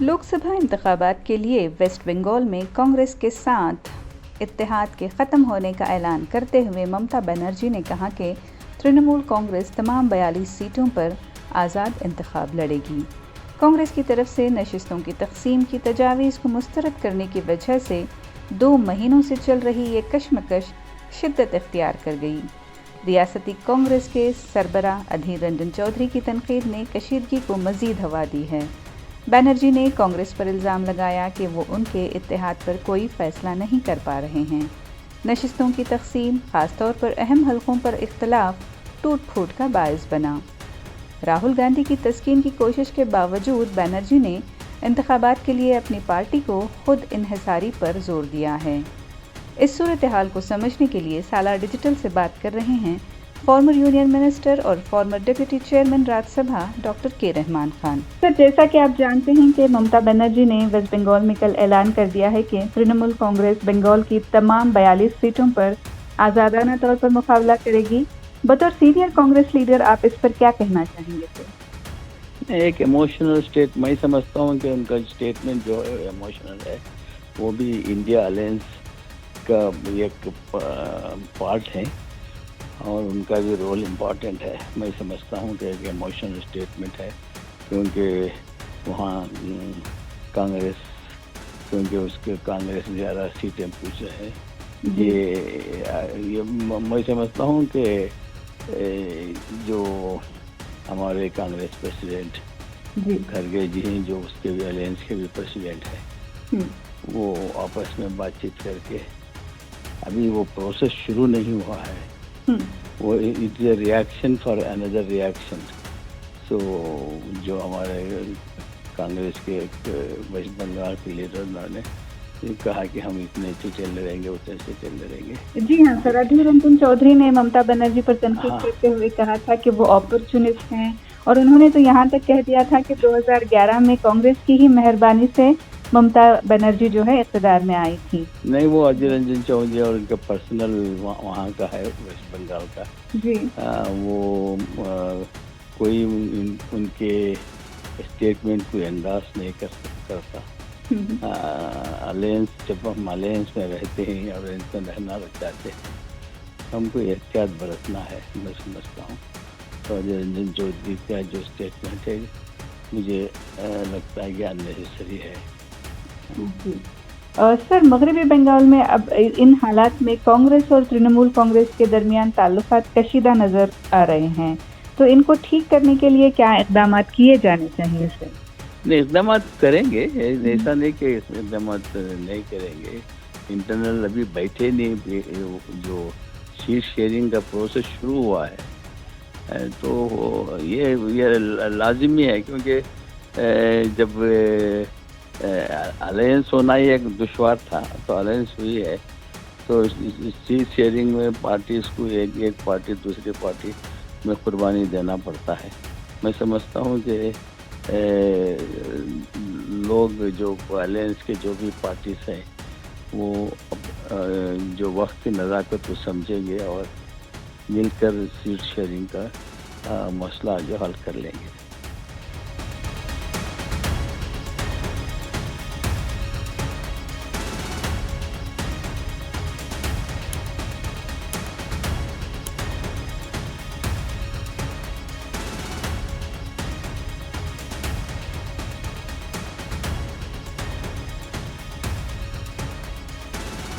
लोक सभा इंतखाबात के लिए वेस्ट बंगाल में कांग्रेस के साथ इत्तेहाद के ख़त्म होने का ऐलान करते हुए ममता बनर्जी ने कहा कि तृणमूल कांग्रेस तमाम 42 सीटों पर आज़ाद इंतखाब लड़ेगी। कांग्रेस की तरफ से नशिस्तों की तकसीम की तजावीज़ को मुस्तरद करने की वजह से 2 महीनों से चल रही ये कशमकश शिद्दत इख्तियार कर गई। रियासती कांग्रेस के सरबराह अधीर रंजन चौधरी की तनकीद ने कशीदगी को मज़ीद हवा दी है। बनर्जी ने कांग्रेस पर इल्ज़ाम लगाया कि वो उनके इत्तेहाद पर कोई फ़ैसला नहीं कर पा रहे हैं। नशिस्तों की तकसीम, ख़ास तौर पर अहम हलकों पर इख्तलाफ टूट फूट का बायस बना। राहुल गांधी की तस्कीन की कोशिश के बावजूद बनर्जी ने इंतखाबात के लिए अपनी पार्टी को खुद इन्हिसारी पर जोर दिया है। इस सूरत हाल को समझने के लिए सालार डिजिटल से बात कर रहे हैं फॉर्मर यूनियन मिनिस्टर और farmer deputy chairman Rajya Sabha doctor के रहमान खान। सर, जैसा कि आप जानते हैं कि ममता बनर्जी ने वेस्ट बंगाल में कल ऐलान कर दिया है कि तृणमूल कांग्रेस बंगाल की तमाम 42 सीटों पर आज़ादाना तौर पर मुकाबला करेगी। बतौर सीनियर कांग्रेस लीडर आप इस पर क्या कहना चाहेंगे सर? एक इमोशनल स्टेट, मैं समझता हूँ कि उनका स्टेटमेंट जो है इमोशनल है, वो भी इंडिया अलायंस का एक पार्ट है और उनका भी रोल इम्पॉर्टेंट है। मैं समझता हूँ कि एक इमोशनल स्टेटमेंट है, क्योंकि वहाँ कांग्रेस, क्योंकि उसके कांग्रेस ने ज़्यादा सीटें पूछे हैं। ये मैं समझता हूँ कि जो हमारे कांग्रेस प्रेसिडेंट खरगे जी हैं, जो उसके भी अलायंस के भी प्रेसिडेंट हैं, वो आपस में बातचीत करके, अभी वो प्रोसेस शुरू नहीं हुआ है, वो it is a reaction for another reaction. So जो हमारे कांग्रेस के वेस्ट बंगाल के लीडर ने कहा कि हम इतने से चलते रहेंगे, उतने से चलते रहेंगे। जी हाँ सर, अधीर रंजन चौधरी ने ममता बनर्जी पर तनकीद करते हुए कहा था कि वो अपॉर्चुनिस्ट हैं, और उन्होंने तो यहाँ तक कह दिया था कि 2011 में कांग्रेस की ही मेहरबानी से ममता बनर्जी जो है इक़्तिदार में आई थी। नहीं, वो अधीर रंजन चौधरी और उनका पर्सनल वहाँ का है, वेस्ट बंगाल का जी। वो कोई उनके स्टेटमेंट को एंडोर्स नहीं करता। अलायंस, जब हम अलायंस में रहते हैं और अलायंस में रहना चाहते हैं, हमको एहतियात बरतना है, मैं समझता हूँ। तो अधीर रंजन चौधरी का जो स्टेटमेंट है, मुझे लगता है कि अननेसेसरी है। सर, मगरबी बंगाल में अब इन हालात में कांग्रेस और तृणमूल कांग्रेस के दरमियान ताल्लुकात कशीदा नज़र आ रहे हैं, तो इनको ठीक करने के लिए क्या इक़दाम किए जाने चाहिए सर? नहीं, इक़दाम करेंगे, ऐसा नहीं कि इक़दाम नहीं करेंगे। इंटरनल अभी बैठे नहीं, जो सीट शेयरिंग का प्रोसेस शुरू हुआ है, तो ये लाजिमी है, क्योंकि जब अलायंस होना ही एक दुश्वार था, तो अलायंस हुई है, तो सीट शेयरिंग में पार्टीज़ को एक पार्टी दूसरी पार्टी में कुर्बानी देना पड़ता है। मैं समझता हूँ कि लोग जो अलायंस के जो भी पार्टीज़ हैं, वो जो वक्त की नज़ाकत को समझेंगे और मिलकर सीट शेयरिंग का मसला जो हल कर लेंगे।